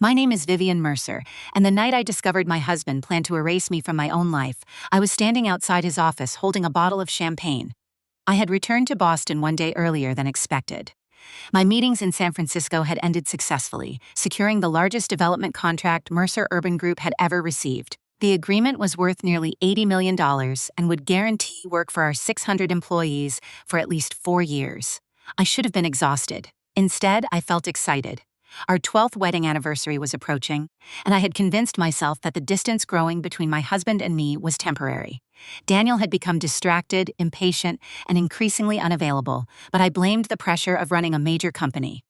My name is Vivian Mercer, and the night I discovered my husband planned to erase me from my own life, I was standing outside his office holding a bottle of champagne. I had returned to Boston one day earlier than expected. My meetings in San Francisco had ended successfully, securing the largest development contract Mercer Urban Group had ever received. The agreement was worth nearly $80 million and would guarantee work for our 600 employees for at least 4 years. I should have been exhausted. Instead, I felt excited. Our 12th wedding anniversary was approaching, and I had convinced myself that the distance growing between my husband and me was temporary. Daniel had become distracted, impatient, and increasingly unavailable, but I blamed the pressure of running a major company.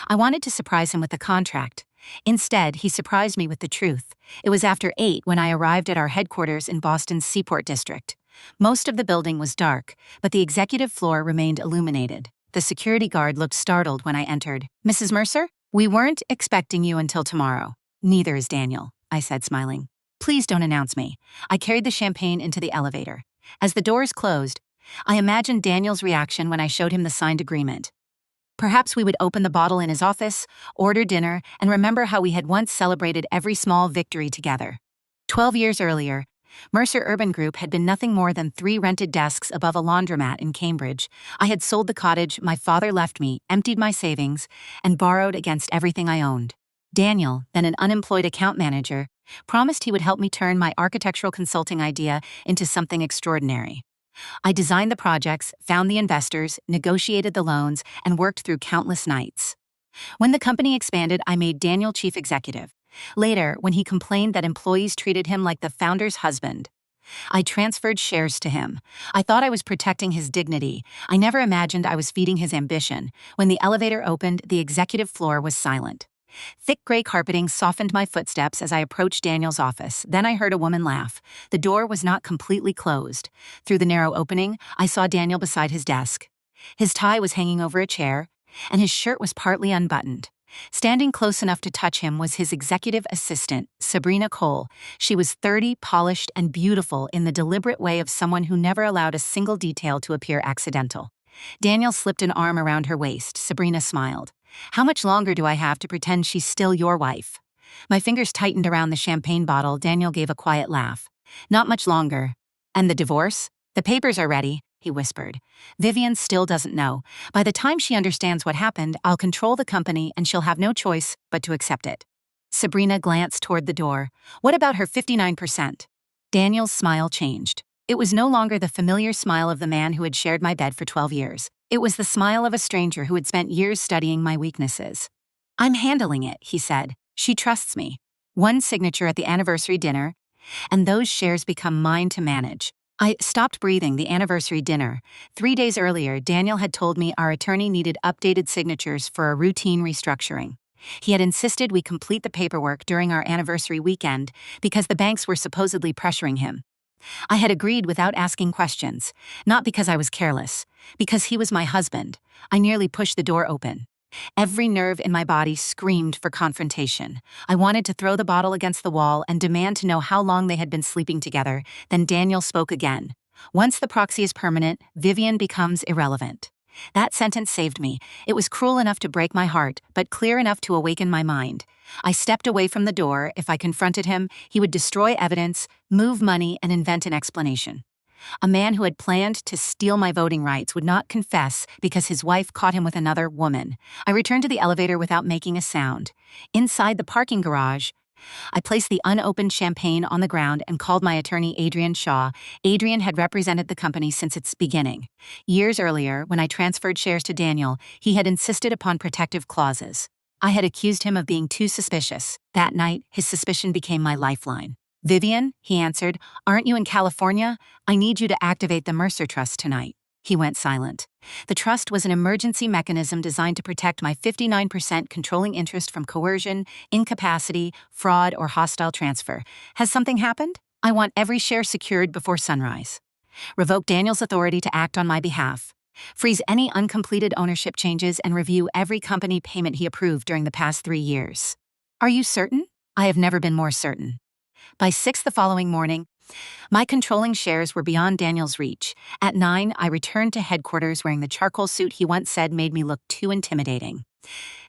I wanted to surprise him with the contract. Instead, he surprised me with the truth. It was after 8 when I arrived at our headquarters in Boston's Seaport District. Most of the building was dark, but the executive floor remained illuminated. The security guard looked startled when I entered. "Mrs. Mercer? We weren't expecting you until tomorrow." "Neither is Daniel," I said, smiling. "Please don't announce me." I carried the champagne into the elevator. As the doors closed, I imagined Daniel's reaction when I showed him the signed agreement. Perhaps we would open the bottle in his office, order dinner, and remember how we had once celebrated every small victory together. 12 years earlier, Mercer Urban Group had been nothing more than 3 rented desks above a laundromat in Cambridge. I had sold the cottage my father left me, emptied my savings, and borrowed against everything I owned. Daniel, then an unemployed account manager, promised he would help me turn my architectural consulting idea into something extraordinary. I designed the projects, found the investors, negotiated the loans, and worked through countless nights. When the company expanded, I made Daniel chief executive. Later, when he complained that employees treated him like the founder's husband, I transferred shares to him. I thought I was protecting his dignity. I never imagined I was feeding his ambition. When the elevator opened, the executive floor was silent. Thick gray carpeting softened my footsteps as I approached Daniel's office. Then I heard a woman laugh. The door was not completely closed. Through the narrow opening, I saw Daniel beside his desk. His tie was hanging over a chair, and his shirt was partly unbuttoned. Standing close enough to touch him was his executive assistant, Sabrina Cole. She was 30, polished, and beautiful in the deliberate way of someone who never allowed a single detail to appear accidental. Daniel slipped an arm around her waist. Sabrina smiled. "How much longer do I have to pretend she's still your wife?" My fingers tightened around the champagne bottle. Daniel gave a quiet laugh. "Not much longer." "And the divorce?" "The papers are ready," he whispered. "Vivian still doesn't know. By the time she understands what happened, I'll control the company and she'll have no choice but to accept it." Sabrina glanced toward the door. "What about her 59%? Daniel's smile changed. It was no longer the familiar smile of the man who had shared my bed for 12 years. It was the smile of a stranger who had spent years studying my weaknesses. "I'm handling it," he said. "She trusts me. One signature at the anniversary dinner, and those shares become mine to manage." I stopped breathing. The anniversary dinner. 3 days earlier, Daniel had told me our attorney needed updated signatures for a routine restructuring. He had insisted we complete the paperwork during our anniversary weekend because the banks were supposedly pressuring him. I had agreed without asking questions, not because I was careless, because he was my husband. I nearly pushed the door open. Every nerve in my body screamed for confrontation. I wanted to throw the bottle against the wall and demand to know how long they had been sleeping together. Then Daniel spoke again. "Once the proxy is permanent, Vivian becomes irrelevant." That sentence saved me. It was cruel enough to break my heart, but clear enough to awaken my mind. I stepped away from the door. If I confronted him, he would destroy evidence, move money, and invent an explanation. A man who had planned to steal my voting rights would not confess because his wife caught him with another woman. I returned to the elevator without making a sound. Inside the parking garage, I placed the unopened champagne on the ground and called my attorney, Adrian Shaw. Adrian had represented the company since its beginning. Years earlier, when I transferred shares to Daniel, he had insisted upon protective clauses. I had accused him of being too suspicious. That night, his suspicion became my lifeline. "Vivian," he answered, "aren't you in California? I need you to activate the Mercer Trust tonight." He went silent. The trust was an emergency mechanism designed to protect my 59% controlling interest from coercion, incapacity, fraud, or hostile transfer. Has something happened? I want every share secured before sunrise. Revoke Daniel's authority to act on my behalf. Freeze any uncompleted ownership changes and review every company payment he approved during the past 3 years. "Are you certain?" "I have never been more certain." By 6 the following morning, my controlling shares were beyond Daniel's reach. At 9, I returned to headquarters wearing the charcoal suit he once said made me look too intimidating.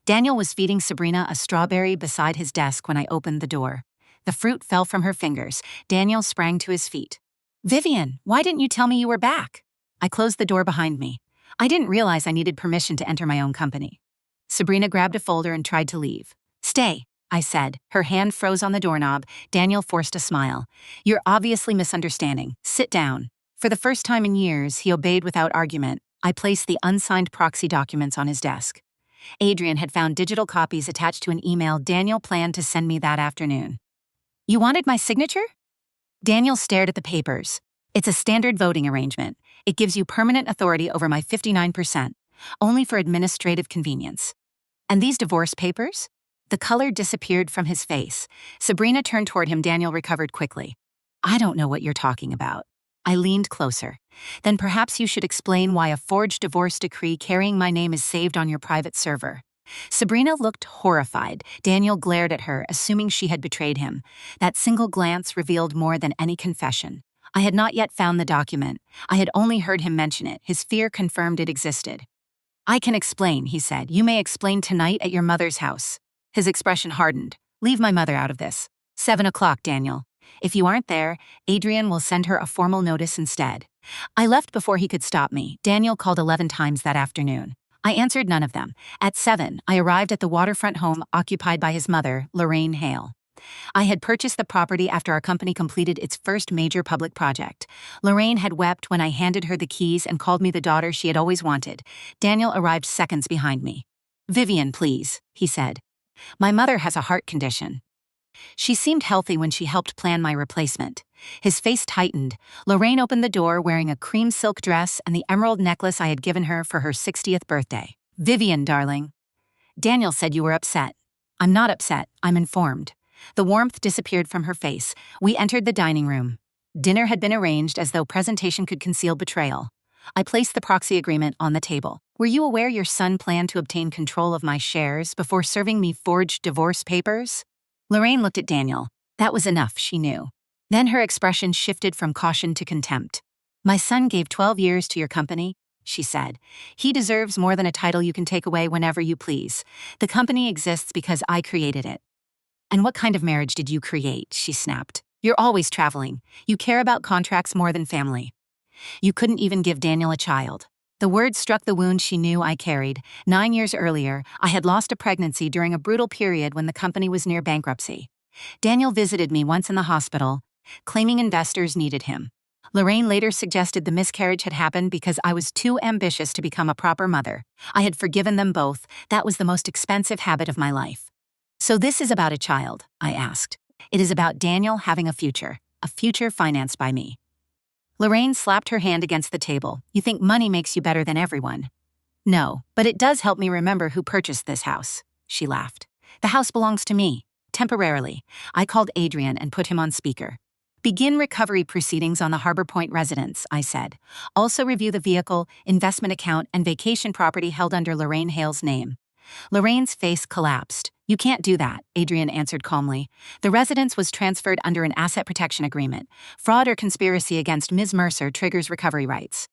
Daniel was feeding Sabrina a strawberry beside his desk when I opened the door. The fruit fell from her fingers. Daniel sprang to his feet. "Vivian, why didn't you tell me you were back?" I closed the door behind me. I didn't realize I needed permission to enter my own company. Sabrina grabbed a folder and tried to leave. "Stay," I said. Her hand froze on the doorknob. Daniel forced a smile. "You're obviously misunderstanding. Sit down." For the first time in years, he obeyed without argument. I placed the unsigned proxy documents on his desk. Adrian had found digital copies attached to an email Daniel planned to send me that afternoon. "You wanted my signature?" Daniel stared at the papers. "It's a standard voting arrangement. It gives you permanent authority over my 59%, only for administrative convenience." "And these divorce papers?" The color disappeared from his face. Sabrina turned toward him. Daniel recovered quickly. "I don't know what you're talking about." I leaned closer. "Then perhaps you should explain why a forged divorce decree carrying my name is saved on your private server." Sabrina looked horrified. Daniel glared at her, assuming she had betrayed him. That single glance revealed more than any confession. I had not yet found the document. I had only heard him mention it. His fear confirmed it existed. "I can explain," he said. "You may explain tonight at your mother's house." His expression hardened. "Leave my mother out of this." 7 o'clock, Daniel. "If you aren't there, Adrian will send her a formal notice instead." I left before he could stop me. Daniel called 11 times that afternoon. I answered none of them. At 7, I arrived at the waterfront home occupied by his mother, Lorraine Hale. I had purchased the property after our company completed its first major public project. Lorraine had wept when I handed her the keys and called me the daughter she had always wanted. Daniel arrived seconds behind me. "Vivian, please," he said. "My mother has a heart condition." She seemed healthy when she helped plan my replacement. His face tightened. Lorraine opened the door wearing a cream silk dress and the emerald necklace I had given her for her 60th birthday. "Vivian, darling." "Daniel said you were upset." "I'm not upset, I'm informed." The warmth disappeared from her face. We entered the dining room. Dinner had been arranged as though presentation could conceal betrayal. I placed the proxy agreement on the table. "Were you aware your son planned to obtain control of my shares before serving me forged divorce papers?" Lorraine looked at Daniel. That was enough, she knew. Then her expression shifted from caution to contempt. "My son gave 12 years to your company," she said. "He deserves more than a title you can take away whenever you please. The company exists because I created it." "And what kind of marriage did you create?" she snapped. "You're always traveling. You care about contracts more than family. You couldn't even give Daniel a child." The words struck the wound she knew I carried. 9 years earlier, I had lost a pregnancy during a brutal period when the company was near bankruptcy. Daniel visited me once in the hospital, claiming investors needed him. Lorraine later suggested the miscarriage had happened because I was too ambitious to become a proper mother. I had forgiven them both. That was the most expensive habit of my life. "So this is about a child?" I asked. "It is about Daniel having a future financed by me." Lorraine slapped her hand against the table. "You think money makes you better than everyone?" "No, but it does help me remember who purchased this house." She laughed. "The house belongs to me, temporarily." I called Adrian and put him on speaker. "Begin recovery proceedings on the Harbor Point residence," I said. "Also review the vehicle, investment account, and vacation property held under Lorraine Hale's name." Lorraine's face collapsed. "You can't do that," Adrian answered calmly. "The residence was transferred under an asset protection agreement. Fraud or conspiracy against Ms. Mercer triggers recovery rights."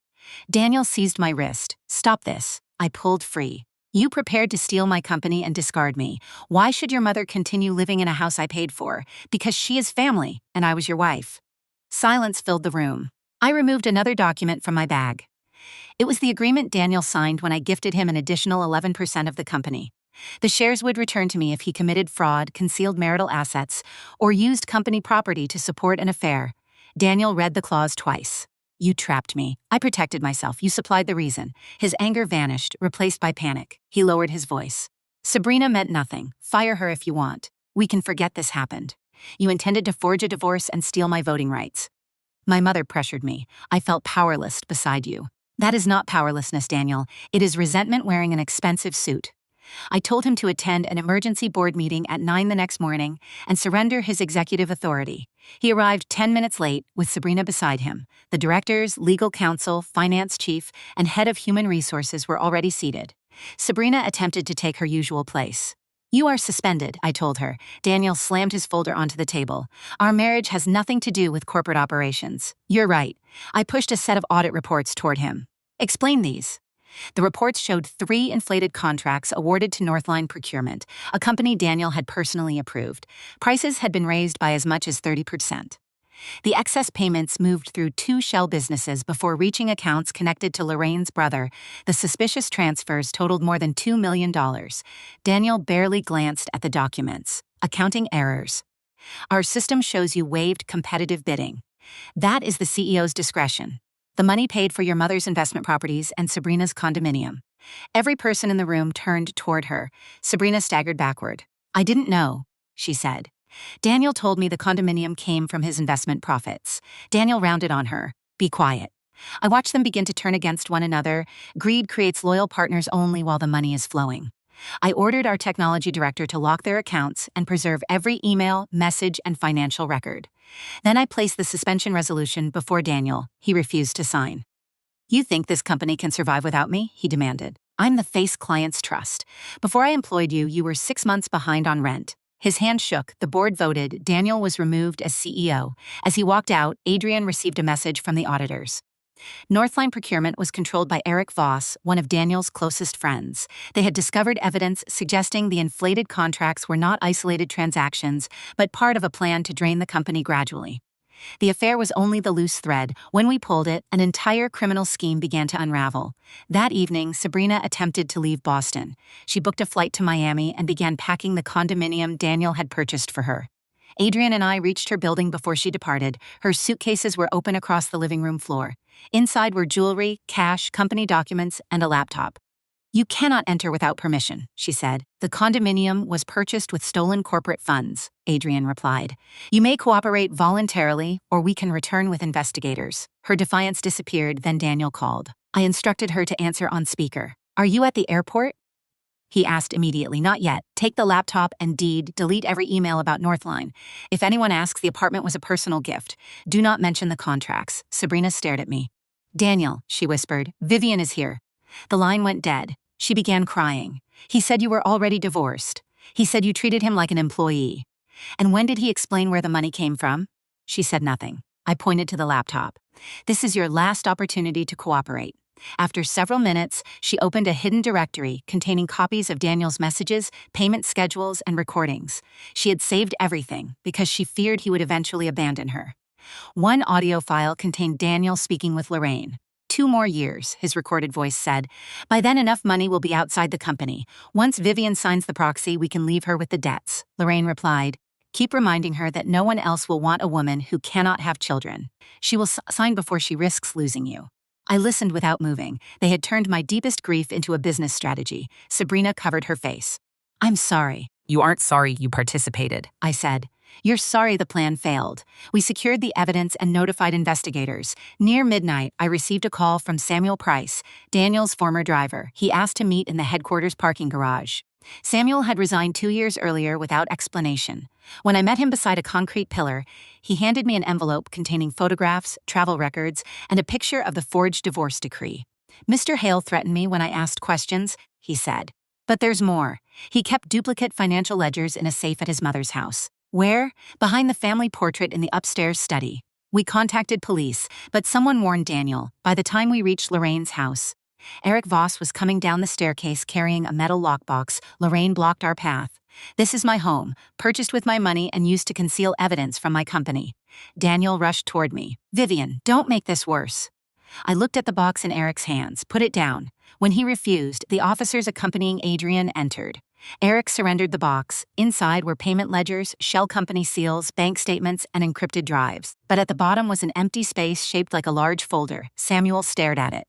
Daniel seized my wrist. "Stop this." I pulled free. "You prepared to steal my company and discard me. Why should your mother continue living in a house I paid for? Because she is family, and I was your wife." Silence filled the room. I removed another document from my bag. It was the agreement Daniel signed when I gifted him an additional 11% of the company. The shares would return to me if he committed fraud, concealed marital assets, or used company property to support an affair. Daniel read the clause twice. "You trapped me. I protected myself. You supplied the reason." His anger vanished, replaced by panic. He lowered his voice. "Sabrina meant nothing. Fire her if you want. We can forget this happened. You intended to forge a divorce and steal my voting rights." My mother pressured me. "I felt powerless beside you." "That is not powerlessness, Daniel. It is resentment wearing an expensive suit." I told him to attend an emergency board meeting at 9 the next morning and surrender his executive authority. He arrived 10 minutes late, with Sabrina beside him. The directors, legal counsel, finance chief, and head of human resources were already seated. Sabrina attempted to take her usual place. "You are suspended," I told her. Daniel slammed his folder onto the table. "Our marriage has nothing to do with corporate operations." "You're right." I pushed a set of audit reports toward him. "Explain these." The reports showed 3 inflated contracts awarded to Northline Procurement, a company Daniel had personally approved. Prices had been raised by as much as 30%. The excess payments moved through 2 shell businesses before reaching accounts connected to Lorraine's brother. The suspicious transfers totaled more than $2 million. Daniel barely glanced at the documents. Accounting errors. Our system shows you waived competitive bidding. That is the CEO's discretion. The money paid for your mother's investment properties and Sabrina's condominium. Every person in the room turned toward her. Sabrina staggered backward. I didn't know, she said. Daniel told me the condominium came from his investment profits. Daniel rounded on her. Be quiet. I watched them begin to turn against one another. Greed creates loyal partners only while the money is flowing. I ordered our technology director to lock their accounts and preserve every email, message, and financial record. Then I placed the suspension resolution before Daniel. He refused to sign. You think this company can survive without me? He demanded. I'm the face clients trust. Before I employed you, you were 6 months behind on rent. His hand shook. The board voted. Daniel was removed as CEO. As he walked out, Adrian received a message from the auditors. Northline Procurement was controlled by Eric Voss, one of Daniel's closest friends. They had discovered evidence suggesting the inflated contracts were not isolated transactions, but part of a plan to drain the company gradually. The affair was only the loose thread. When we pulled it, an entire criminal scheme began to unravel. That evening, Sabrina attempted to leave Boston. She booked a flight to Miami and began packing the condominium Daniel had purchased for her. Adrian and I reached her building before she departed. Her suitcases were open across the living room floor. Inside were jewelry, cash, company documents, and a laptop. You cannot enter without permission, she said. The condominium was purchased with stolen corporate funds, Adrian replied. You may cooperate voluntarily, or we can return with investigators. Her defiance disappeared, then Daniel called. I instructed her to answer on speaker. Are you at the airport? He asked immediately. Not yet. Take the laptop and deed, delete every email about Northline. If anyone asks, the apartment was a personal gift. Do not mention the contracts. Sabrina stared at me. Daniel, she whispered, Vivian is here. The line went dead. She began crying. He said you were already divorced. He said you treated him like an employee. And when did he explain where the money came from? She said nothing. I pointed to the laptop. This is your last opportunity to cooperate. After several minutes, she opened a hidden directory containing copies of Daniel's messages, payment schedules, and recordings. She had saved everything because she feared he would eventually abandon her. One audio file contained Daniel speaking with Lorraine. 2 more years, his recorded voice said. By then enough money will be outside the company. Once Vivian signs the proxy, we can leave her with the debts. Lorraine replied. Keep reminding her that no one else will want a woman who cannot have children. She will sign before she risks losing you. I listened without moving. They had turned my deepest grief into a business strategy. Sabrina covered her face. I'm sorry. You aren't sorry you participated, I said. You're sorry the plan failed. We secured the evidence and notified investigators. Near midnight, I received a call from Samuel Price, Daniel's former driver. He asked to meet in the headquarters parking garage. Samuel had resigned 2 years earlier without explanation. When I met him beside a concrete pillar, he handed me an envelope containing photographs, travel records, and a picture of the forged divorce decree. Mr. Hale threatened me when I asked questions, he said. But there's more. He kept duplicate financial ledgers in a safe at his mother's house. Where? Behind the family portrait in the upstairs study. We contacted police, but someone warned Daniel. By the time we reached Lorraine's house, Eric Voss was coming down the staircase carrying a metal lockbox. Lorraine blocked our path. This is my home, purchased with my money and used to conceal evidence from my company. Daniel rushed toward me. Vivian, don't make this worse. I looked at the box in Eric's hands. Put it down. When he refused, the officers accompanying Adrian entered. Eric surrendered the box. Inside were payment ledgers, shell company seals, bank statements, and encrypted drives. But at the bottom was an empty space shaped like a large folder. Samuel stared at it.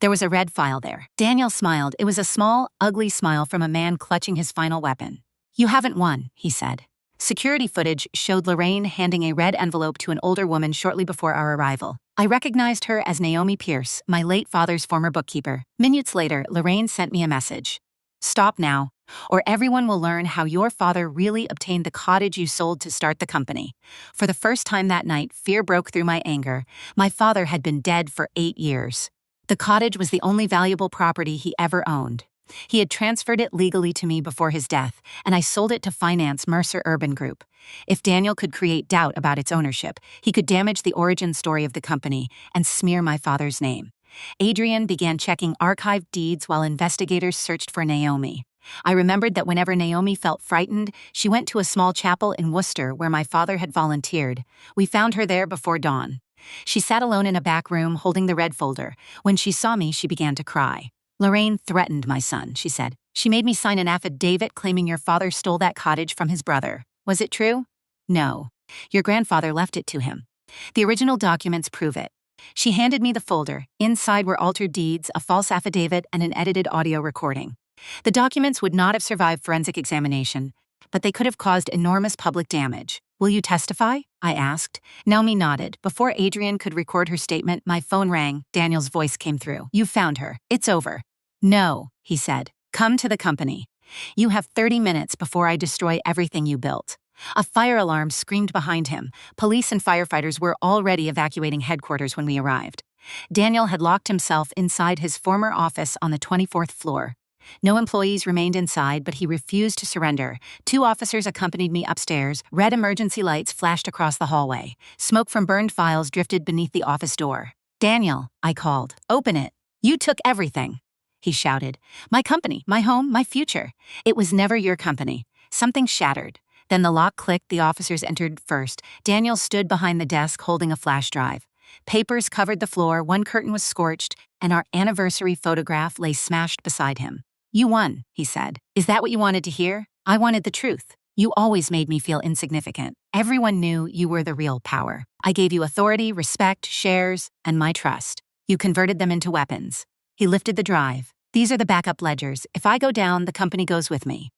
There was a red file there. Daniel smiled. It was a small, ugly smile from a man clutching his final weapon. You haven't won, he said. Security footage showed Lorraine handing a red envelope to an older woman shortly before our arrival. I recognized her as Naomi Pierce, my late father's former bookkeeper. Minutes later, Lorraine sent me a message. Stop now, or everyone will learn how your father really obtained the cottage you sold to start the company. For the first time that night, fear broke through my anger. My father had been dead for 8 years. The cottage was the only valuable property he ever owned. He had transferred it legally to me before his death, and I sold it to finance Mercer Urban Group. If Daniel could create doubt about its ownership, he could damage the origin story of the company and smear my father's name. Adrian began checking archived deeds while investigators searched for Naomi. I remembered that whenever Naomi felt frightened, she went to a small chapel in Worcester where my father had volunteered. We found her there before dawn. She sat alone in a back room holding the red folder. When she saw me, she began to cry. "Lorraine threatened my son," she said. "She made me sign an affidavit claiming your father stole that cottage from his brother. Was it true?" "No. Your grandfather left it to him. The original documents prove it." She handed me the folder. Inside were altered deeds, a false affidavit, and an edited audio recording. The documents would not have survived forensic examination, but they could have caused enormous public damage. "Will you testify?" I asked. Naomi nodded. Before Adrian could record her statement, my phone rang. Daniel's voice came through. "You found her. It's over." "No," he said. "Come to the company. You have 30 minutes before I destroy everything you built." A fire alarm screamed behind him. Police and firefighters were already evacuating headquarters when we arrived. Daniel had locked himself inside his former office on the 24th floor. No employees remained inside, but he refused to surrender. 2 officers accompanied me upstairs. Red emergency lights flashed across the hallway. Smoke from burned files drifted beneath the office door. "Daniel," I called. "Open it. You took everything," he shouted. "My company, my home, my future. It was never your company." Something shattered. Then the lock clicked. The officers entered first. Daniel stood behind the desk holding a flash drive. Papers covered the floor, one curtain was scorched, and our anniversary photograph lay smashed beside him. "You won," he said. "Is that what you wanted to hear?" "I wanted the truth. You always made me feel insignificant. Everyone knew you were the real power. I gave you authority, respect, shares, and my trust. You converted them into weapons." He lifted the drive. "These are the backup ledgers. If I go down, the company goes with me."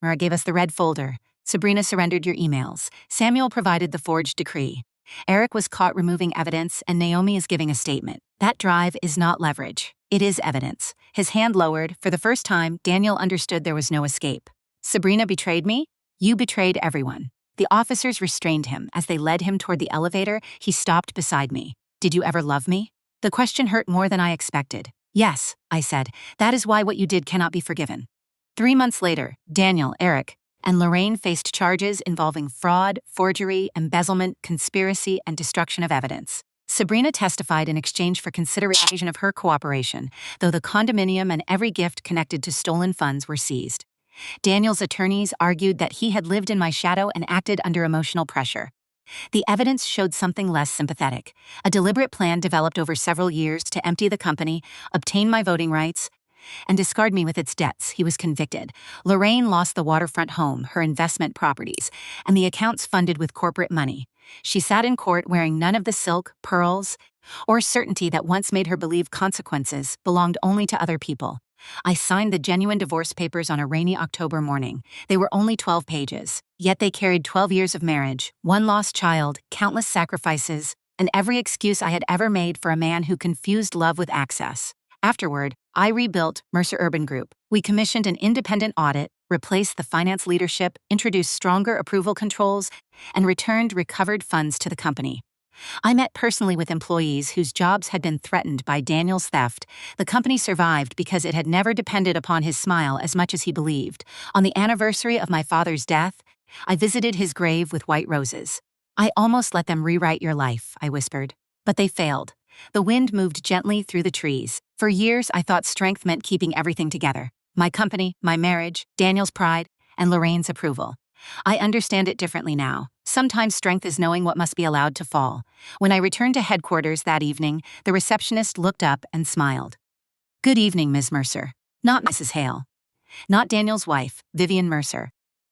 Mara gave us the red folder. "Sabrina surrendered your emails. Samuel provided the forged decree. Eric was caught removing evidence, and Naomi is giving a statement. That drive is not leverage. It is evidence." His hand lowered. For the first time, Daniel understood there was no escape. "Sabrina betrayed me? You betrayed everyone." The officers restrained him. As they led him toward the elevator, he stopped beside me. "Did you ever love me?" The question hurt more than I expected. "Yes," I said. "That is why what you did cannot be forgiven." 3 months later, Daniel, Eric, and Lorraine faced charges involving fraud, forgery, embezzlement, conspiracy, and destruction of evidence. Sabrina testified in exchange for consideration of her cooperation, though the condominium and every gift connected to stolen funds were seized. Daniel's attorneys argued that he had lived in my shadow and acted under emotional pressure. The evidence showed something less sympathetic. A deliberate plan developed over several years to empty the company, obtain my voting rights, and discard me with its debts. He was convicted. Lorraine lost the waterfront home, her investment properties, and the accounts funded with corporate money. She sat in court wearing none of the silk, pearls, or certainty that once made her believe consequences belonged only to other people. I signed the genuine divorce papers on a rainy October morning. They were only 12 pages, yet they carried 12 years of marriage, 1 lost child, countless sacrifices, and every excuse I had ever made for a man who confused love with access. Afterward, I rebuilt Mercer Urban Group. We commissioned an independent audit, replaced the finance leadership, introduced stronger approval controls, and returned recovered funds to the company. I met personally with employees whose jobs had been threatened by Daniel's theft. The company survived because it had never depended upon his smile as much as he believed. On the anniversary of my father's death, I visited his grave with white roses. "I almost let them rewrite your life," I whispered. But they failed. The wind moved gently through the trees. For years, I thought strength meant keeping everything together. My company, my marriage, Daniel's pride, and Lorraine's approval. I understand it differently now. Sometimes strength is knowing what must be allowed to fall. When I returned to headquarters that evening, the receptionist looked up and smiled. "Good evening, Ms. Mercer." Not Mrs. Hale. Not Daniel's wife, Vivian Mercer.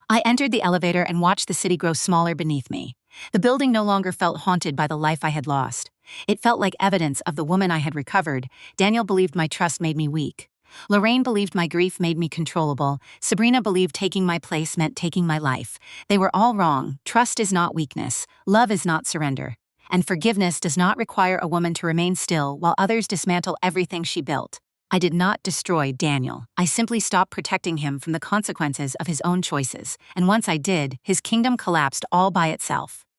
I entered the elevator and watched the city grow smaller beneath me. The building no longer felt haunted by the life I had lost. It felt like evidence of the woman I had recovered. Daniel believed my trust made me weak. Lorraine believed my grief made me controllable. Sabrina believed taking my place meant taking my life. They were all wrong. Trust is not weakness. Love is not surrender. And forgiveness does not require a woman to remain still while others dismantle everything she built. I did not destroy Daniel. I simply stopped protecting him from the consequences of his own choices. And once I did, his kingdom collapsed all by itself.